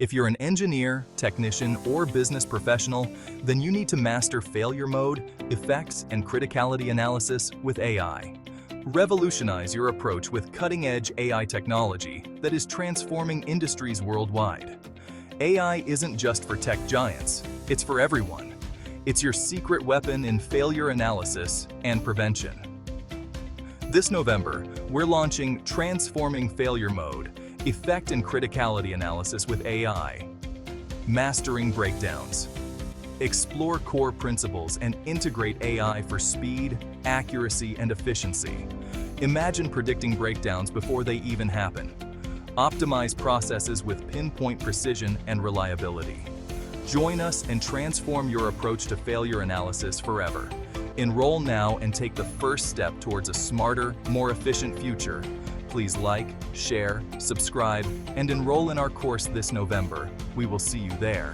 If you're an engineer, technician, or business professional, then you need to master failure mode, effects, and criticality analysis with AI. Revolutionize your approach with cutting-edge AI technology that is transforming industries worldwide. AI isn't just for tech giants, it's for everyone. It's your secret weapon in failure analysis and prevention. This November, we're launching Transforming Failure Mode, Effect and Criticality Analysis with AI. Mastering Breakdowns. Explore core principles and integrate AI for speed, accuracy, and efficiency. Imagine predicting breakdowns before they even happen. Optimize processes with pinpoint precision and reliability. Join us and transform your approach to failure analysis forever. Enroll now and take the first step towards a smarter, more efficient future. Please like, share, subscribe, and enroll in our course this November. We will see you there.